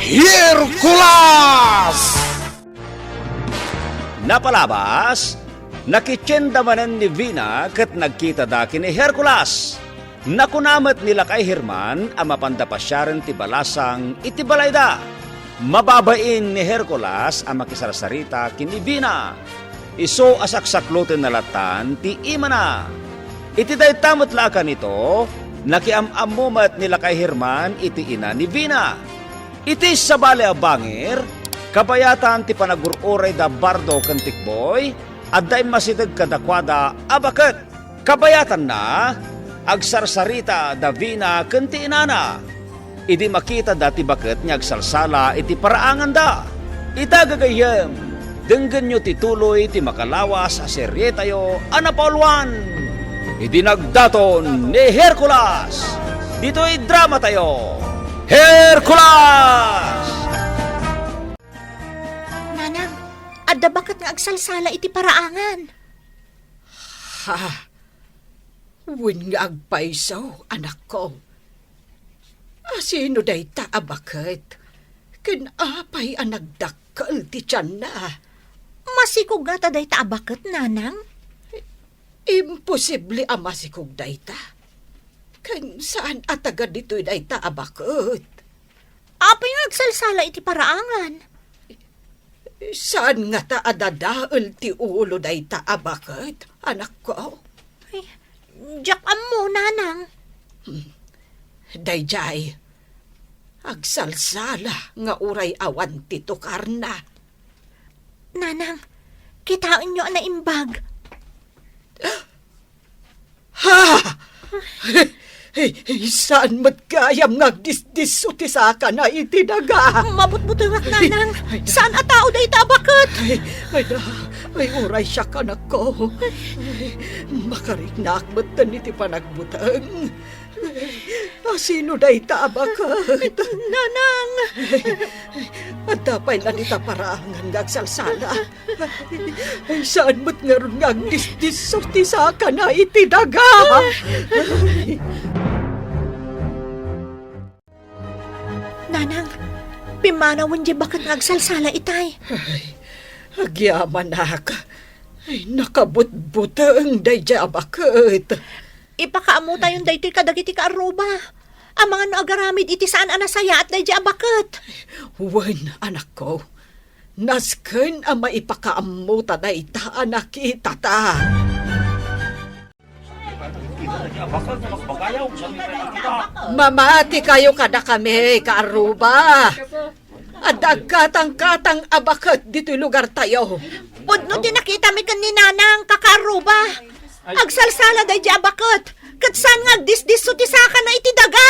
Hercules! Napalabas, nakitsyenda manan ni Vina kat nagkita daki ni Hercules. Nakunamat nila kay Herman ang mapandapasyaran ti balasang iti balayda. Mababain ni Hercules ang makisarsarita kini Vina. Iso asaksaklutin na latan ti imana. Iti daytamot lakan ito, nakiamamumat nila kay Herman iti ina ni Vina. Iti sa bale a bangir, kabayatan ti panagururay da bardo ken tikboy, adday masiteg kadakwada abaket. Kabayatan na, agsarsarita da Vina ken ti inana. Idi makita dati baket niya agsalsala iti paraangan da. Itagagayem, denggen nyo ti tuloy ti makalawas a serye tayo anapolwan. Idi nagdaton ni Hercules. Dito'y drama tayo. Hercules! Nanang, adda bakit nga agsalsala iti paraangan? Ha? Win nga agpaisaw, anak ko. Sino day taabakit? Kinapay ang nagdakkel ti tiyan na. Masikog nga ta day taabakit, nanang? Imposible ang masikog day ta. Kan saan ataga dito'y day taabakit? Apay nga agsalsala iti paraangan? Saan nga ta adadael ti ulo day taabakit, anak ko? Ay, diyak mo, nanang. Dayjay, agsalsala nga uray awan ti tukar na. Nanang, kitain nyo na imbag. Ha! Saan ma't kayam ngagdisdiso ti saka na itinaga? Mabutbutungak, nanang. Saan a tao day tabakit? Ay, uray siya kanak ko. Makariknak matan iti panagbutang. Sino day tabakit? Nanang! At tapay na nita paraangan ngagsalsala. Ay, saan mo't ngaron ngagdisdiso ti saka na itinaga? Nanang, pimanawan di bakit ngagsalsala itay? Ay, agyaman nak. Ay, nakabutbutang day abakit. Ipakaamu tayong daytoy kadagiti kaaruba. Ang mga noagaramid iti saan anasaya at daydi abakit. Wen, anak ko. Nasken ang maipakaamu ta day ta nakita ta. Mamati kayo kada kami, kaaruba. Adagkatang-katang abakit dito'y lugar tayo. Pudno tinakita mi kan ni nanang kakaaruba. Agsalsala day di abakit. Kat saan nga agdisdiso ti saka na iti daga.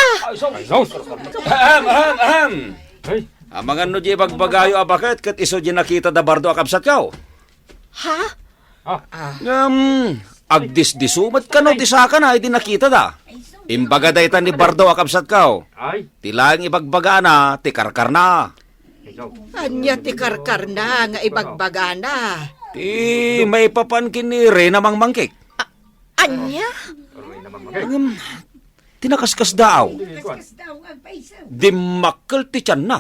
Ang mga no di bagbagayo abaket kat iso di nakita da bardo akabsat kaw. Ha? Agdisdisumat ka no ti saka na iti nakita da. Imbaga dayta ni bardo akabsat kaw. Tilang ibagbaga na ti karkar na. Anya ti karkar na nga ibagbaga na. Ti may papankin ni Re namang mangkik. Anya? Tinakaskas daw. Dimakkel ti tiyan na.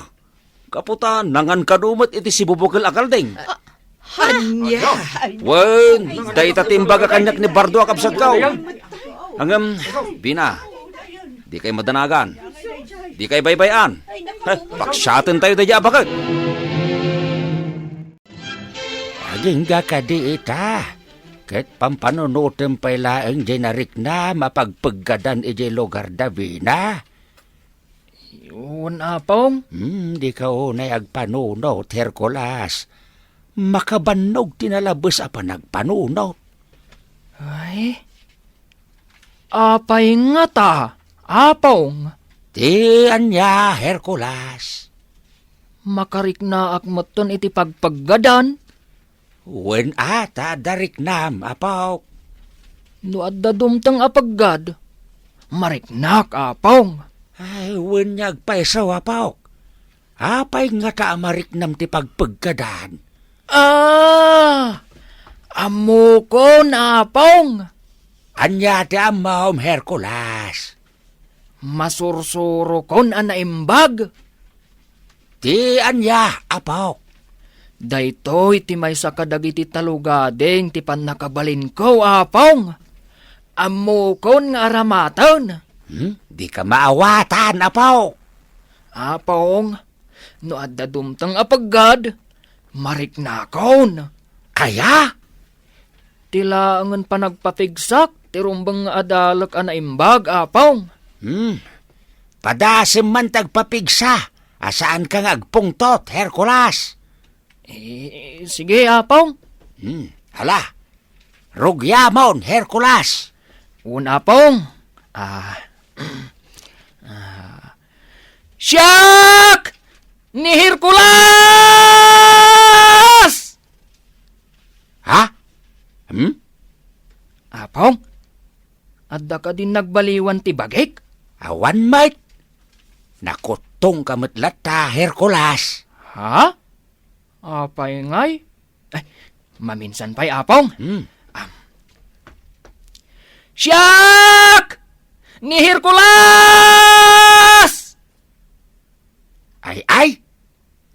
Kaputa, nangan kadumat iti si bubukil akaldeng. Anya? Wen, dayta timbaga kanyak ni bardo akabsat kaw. Hanggang, Bina, di kay madanagan. Di kay baybayan. Paksyatin tayo da bakit? Aging gakadi ita. Ket pampanunutem pay laeng jenarik na mapagpaggadan ije lugar da Vina. Yun, apong. Di ka unay agpanunot, Hercules. Makabanog tinalabas apa nagpanunot. Ay, apay nga ta, apong. Ti anya, Hercules. Makarik na akmaton iti pagpaggadan. Wen ata darik nam, apaw. No adda dumtang apaggad. Mariknak, apong. Ay, wen nyag paisaw, apaw. Apay nga ta amarik nam ti pagpaggadan. Amukon, apong. Anya ti amawm, Hercules. Masursuro kon anaimbag. Ti anya, apaw. Daytoy ti may sa kadagiti talugadeng ti panakabalin ko, apong. Amukon nga aramatan. Di ka maawatan, apaw. Apong, no adda dumtang apaggad, mariknakon. Kaya? Tila angan pa nagpapigsak, tirumbang adalak anaimbag, apong. Padasim man tagpapigsa. Asaan kang agpungtot, Hercules? Sige, apong. Hala, rugyamon, Hercules. Una pong. Siyak! Ni Hercules! Ha? Apong? Adda ka din nagbaliwan ti bagik? Awan mate. Nakutong kamatlat ta, Hercules. Ha? Apay ngay? Ay, maminsan pa'y apong. Siyak! Ni Hercules! Ay.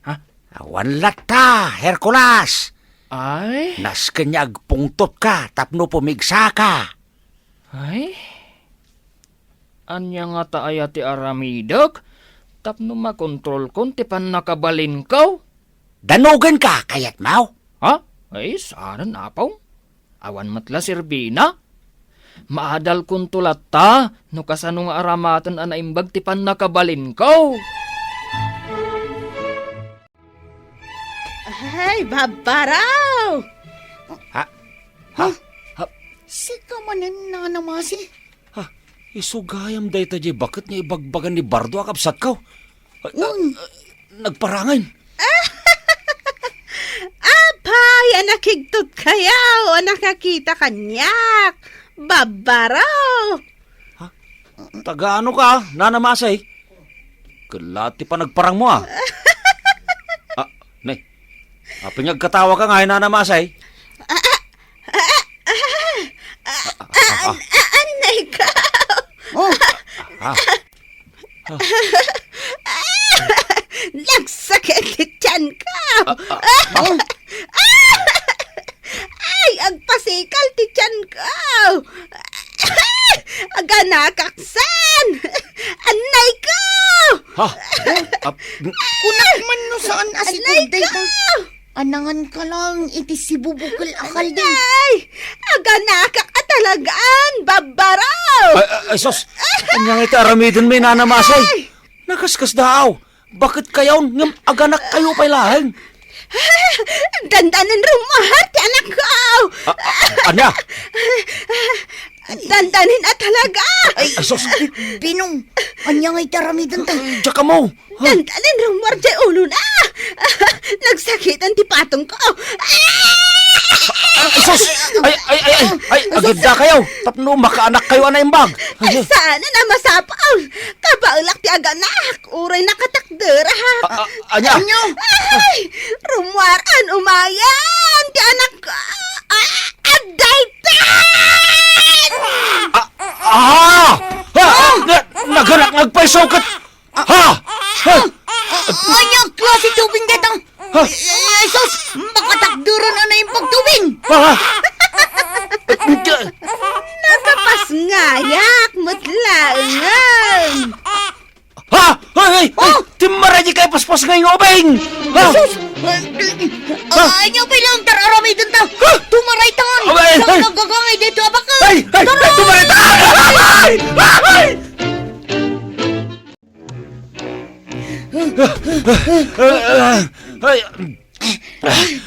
Ha? Awan lata, Hercules. Ay? Nas kanyag pungtot ka, tapno pumigsa ka. Ay? Anya nga taaya ti aramidag? Tapno makontrol kon ti pan nakabalin kaw? Danugan ka, kayat mau. Ha? Ay, saan apaw? Awan matla sirbina? Maadal kun tulat ta, no kasano nga aramatan anaimbag ti pan nakabalin kaw? Ay, babaraw! Ha? Sika manin na namasi. Isugayam day ta jay bakit niya ibagbagan ni Bardo akapsat ka? Nagparangan. Apay, anakigtot kayaw, nakakita kanyak. Babaraw! Taga ano ka, nanamasay? Kalati pa nagparang mo Nay. Pinyag katawa ka nga, nanamasay. Ano ikaw? Nagsakit ti tiyan ka. Ay, agpasikal ti tiyan ka. Aga nakaksan. Anay ko. Kunak man no saan asikod day ka. Anangan ka lang, iti si bubukal akal din. Anay, aga nakakatalagaan, babaraw. Ay, sos. Kanyang iti aramidin may nanamasay. Nakaskas daw. Bakit kayaw ngam aganak kayo pa'y lahing? Dandanan rumahat, anak ko. Anya? Dandanin at talaga. Ay, sos. Binong, anya nga'y taramidan ta. Diyak ka mo. Dandanin rumar jay ulo na. Nagsakitan ti patong ko. Sos! Ay, agidda kayo. Tapno, makaanak kayo anaimbag. Ay, sana na masapaw. Kabaulak ti aganak. Uray nakatakder, ha. Anya? Ay, rumwaran, umayan. Ti anak ko. Aday Naganak nagpaisokat. Anya, klase tubing detang. Ay, sos, makatakduran na yung pagtubing. Nakapas ngayak, mutlaangan. Ay! Timaraji kayo paspas ngayong obeng! Anya bilang tararami dun ta. Tumaray tangan. Saan nagagangay dito abakal? Ay! Tumaray tayo! Ay!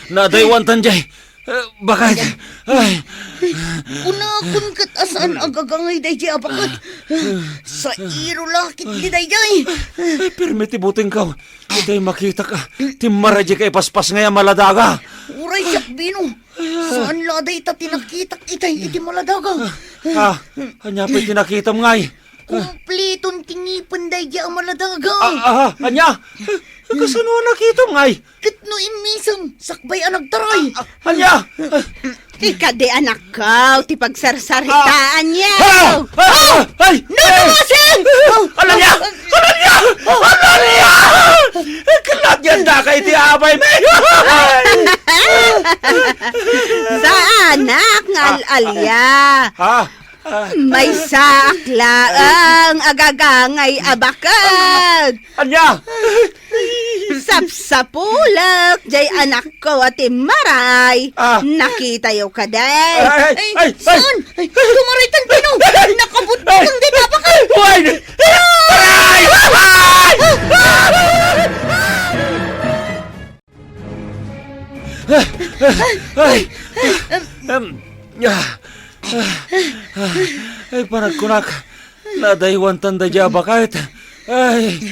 Nadaywan tanjay. Bakit? Ay! Kunakun kat asaan agagangay day di abakat. Sa iro lakit di day day. Ay, permiti buting ka. Itay makita ka. Timaraji kayo paspas ngayon maladaga. Uray siyak binong. Saan laday ita tinakitak itay iti maladaga. Anya pa'y tinakita mo ngay. Kumplitong tingipan day di ang maladaga. Anya? Kasano nakita mo ngay? Kitno imisang sakbay ang nagtaray. Anya? Ika di anak ko, ti pagsarsaritaan niya. Ay! Nanamasing! Alanya! Alanya! Alanya! iti abay me. Sa anak nga alalya. Ha? May sakla ang agagangay abakat. Anya? Sapsapulak, jay anak ko at maray. Ah. Nakita yo ka day. Ay! Son! Tumaritan pino! Nakabutbutong din abakat! Why? Aray! Ay! Ay, panagkunak. Nadaywan tanda jaba kahit. Ay!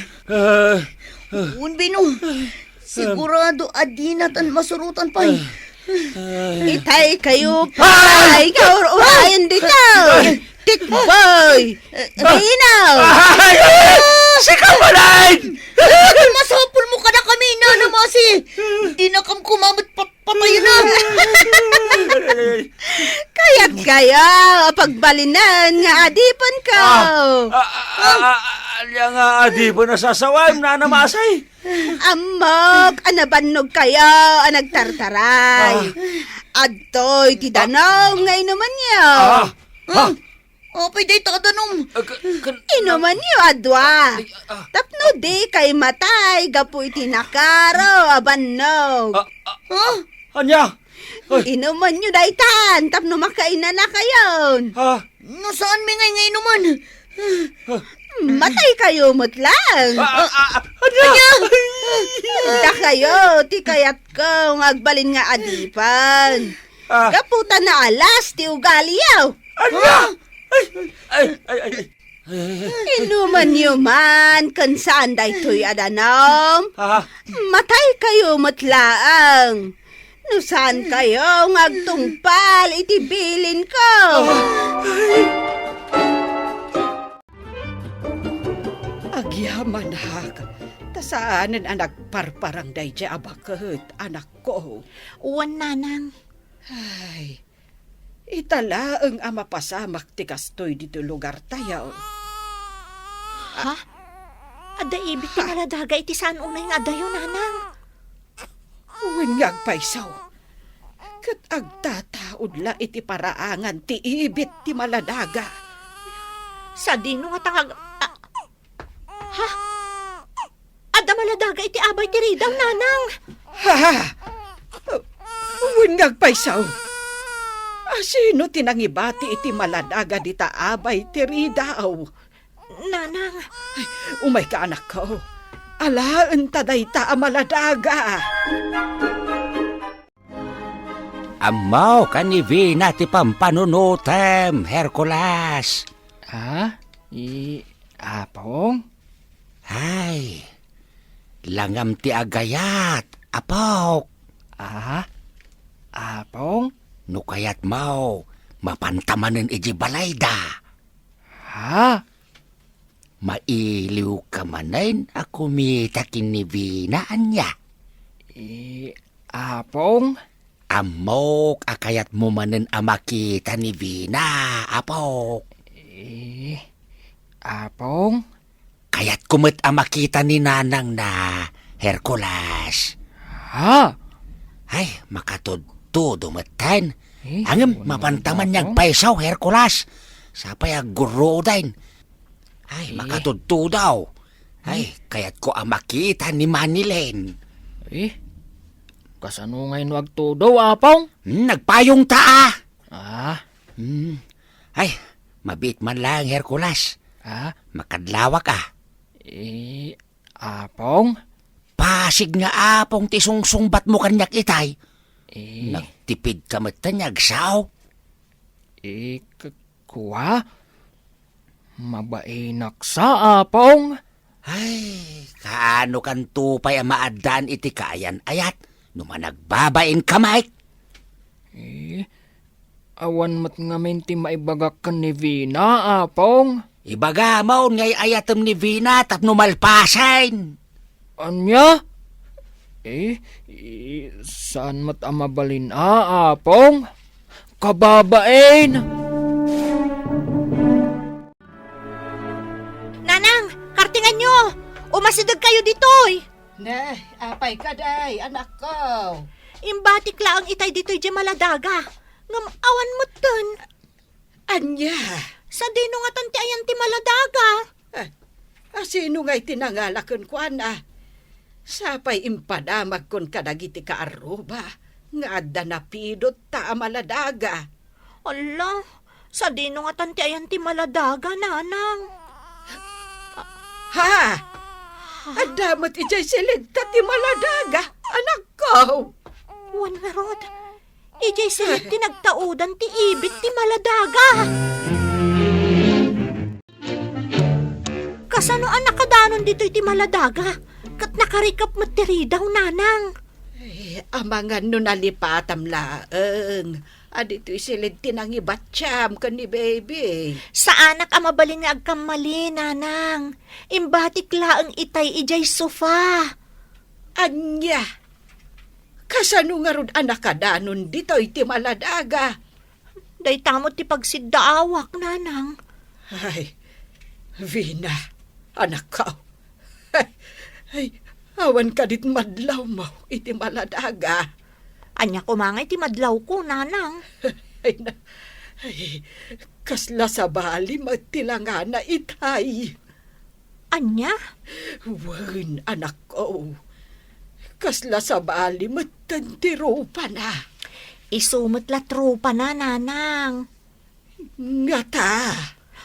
Unbino, sigurado adinatan masurutan pa. Itay kayo pa. Ay, kaurayan dito. Tikboy. Binaw. Ay! Si Kamalain! Masapul mo ka na kami na namasi. Di na kam kumamot patayo na. Kaya't kaya, pagbalinan nga adipan ka. Alya nga, di ba nasasaway na namasay? Amok, anabanog kayo, anagtartaray. Adtoy, tidanong, ngay naman niyo. Pwede ito kadanong. Inuman niyo, adwa. Tapno di kay matay, gapoy tinakaro, abanog. Anya? Inuman niyo daitan, tapno makainan na kayon. No, saan mi ngay naman? Matay kayo mutlang. Anya? Da kayo, ti kayat ko, agbalin nga adipan. Kaputa na alas, ti ugaliyaw. Anya? Ay! Inuman niyo man, kan saan daytoy adanom. Matay kayo mutlaang. No saan kayo ngagtungpal, itibilin ko. Agyaman hag. Tasaanan ang nagparparang day dya abakat, anak ko. Uwan nanang. Ay, itala ang ama pasamak ti kastoy dito lugar tayo. Ha? Ada ibig tinaladaga iti saan unay nga dayo nanang. Uwin nga agpaisaw. Kat agtataod la iti paraangan ti ibit ti maladaga. Sa dino nga tangag... Ha? Ada maladaga iti abay ti ridaw nanang. Ha! Uwin nga agpaisaw. Sino tinangibati iti maladaga di taabay ti ridaw? Nanang. Umay ka anak ko. Alaan taday ta maladaga. Amaw ka ni Vina ti pampanunutem, Hercules. Apong? Ay, langam ti agayat, apok. Apong? No kayat mau, mapantamanin iji balayda. Mailiw ka manayin, ako mitakin ni Vina anya. Apong? Amok, akayat mo manin amakita ni Vina, apok. Apong? Kayat kumit amakita ni nanang na, Hercules. Ay, makatudto dumatan. Angam, mapantaman niyang paisaw, Hercules. Sapay aguro din. Ay, makatudto daw. Ay, kaya't ko amakita ni Manilen. Kasano ngayon wag todo, Apong? Nagpayong taa. Ay, mabit man lang, Hercules. Makadlawa ka. Apong? Pasig nga apong tisungsungbat mo kanyak itay. Nagtipid ka matanyag sao. Kuha? Mabainak sa Apong? Ay, kaano kan tupay ang maadaan iti kayan ayat. Numan nagbabain ka, Mike. Awan mat ngamin ti maibagak ka ni Vina, Apong. Ibaga maun ngay ayatem ni Vina tap numalpasain. Anya? Saan mat amabalin Apong? Kababain! Nanang, kartingan nyo! Umasidag kayo ditoy! Nah, apay ka day, anak ko. Imbatik laang itay dito'y di maladaga. Ngam awan mo ton. Anya, Sa dino nga tanti ayan ti maladaga. sino nga'y tinangalakon ko, ana? Sapay impadamag kon kadagiti ka aruba, nga adda napidot ta maladaga. Ala, sa dino nga tanti ayan ti maladaga, nanang. Ha? Adamot ijay siligta ti maladaga, anak ko. Wan nga rod. Ijay silit ti nagtaudan ti ibit ti maladaga. Kasano ang nakadanon dito ti maladaga? Kat nakarikap mo tiri daw, nanang. Amangan no nalipatam laeng. Adito'y silid tinangibatsyam ka ni baby. Sa anak ang mabalin nga agkamali, nanang. Imbatik laang itay ijay sofa. Anya, kasano nga ron anak ka danon dito iti maladaga? Day tamot ti pagsiddaawak, nanang. Ay, Vina, anak ka. Ay, awan ka dit madlaw mo iti maladaga. Anya kumangay ti madlaw ko, nanang. Ay, kasla sa bali magtilanga na itay. Anya? Wan, anak ko. Kasla sa bali matantiro pa na. Isumot la tropa na, nanang. Ngata.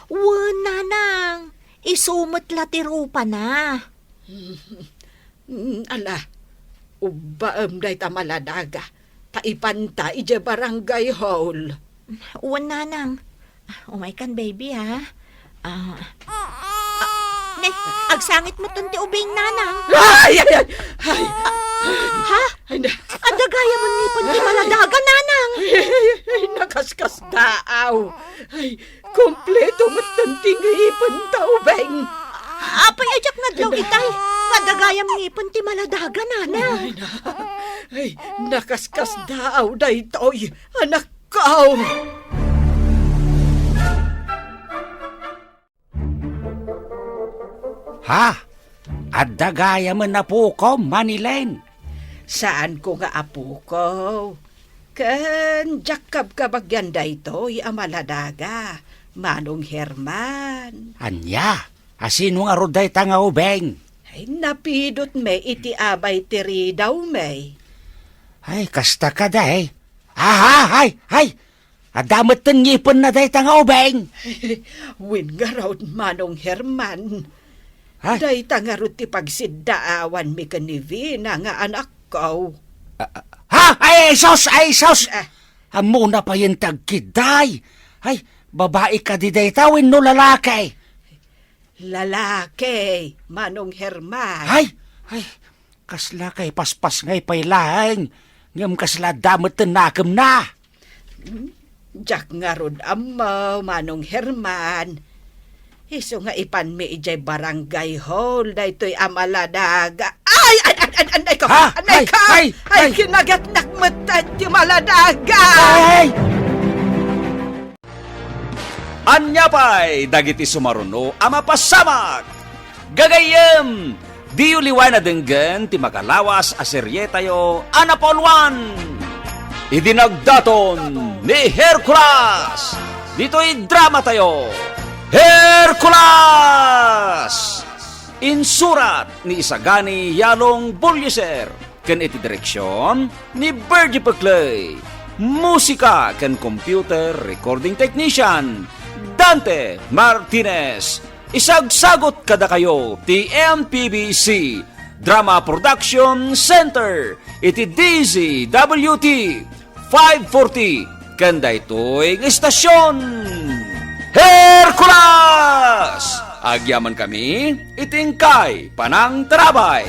Wan, nanang. Isumot la tirupa na. Ala, ubaam day ta maladaga. Taipanta ije barangay hall. Wan, nanang. Umay kan, baby, ha? Nay, agsangit mo tunti ubing, nanang. Ay! Ha? Ay, na, Adagaya mo nipon ti maladaga, nanang. ay, nakaskas daaw. Ay, kompleto matanting ipon tao, beng. Apay ajak nadlaw itay. Adagaya mo nipon ti maladaga, nanang. Ay, nakaskas daaw daytoy, anak ko. Ha? Adda gaya man na po ko, Manilen. Saan ko nga apo ko? Kan jakab kabagyan daytoy amaladaga, Manong Herman. Anya, asino nga roday tanga ubeng? Ay, napidot me iti abay tiri daw me. Ay, kasta ka day. Ay! Adamat ngipon na day tanga ubeng. Win nga raw Manong Herman. Ay, Day tangarot ti pagsiddaawan mi kanivina nga anak ko. ha? Ay, sos! Ah, Amo na pa yung tagkiday. Ay, babae ka di day tawin no lalaki. lalaki, Manong Herman. Ay, kasla kay paspas ngay pailaeng. Ngam kasla damat nakam na. Jak nga rod amaw, Manong Herman. Iso nga ipan mi ijay barangay hall, daytoy amaladaga. Ay, ko! Ha? Anay ko! Ay! Kinagat nakmatan ti maladaga! Ay! Anya pa'y dagiti sumaruno ama pasamak. Gagayem! Di uliwan na denggen ti makalawas a serye tayo Anapolwan. Idinagdaton ni Hercules. Dito'y drama tayo. Hercules! Insurat ni Isagani Yalong Bulyeser. Ken iti direksyon ni Bergie Paclay. Musika ken computer recording technician Dante Martinez. Isagsagot kada kayo ti MPBC Drama Production Center iti DZWT 540 kanda ito'y istasyon Hercules! Agyaman kami itingkay panang tarabay.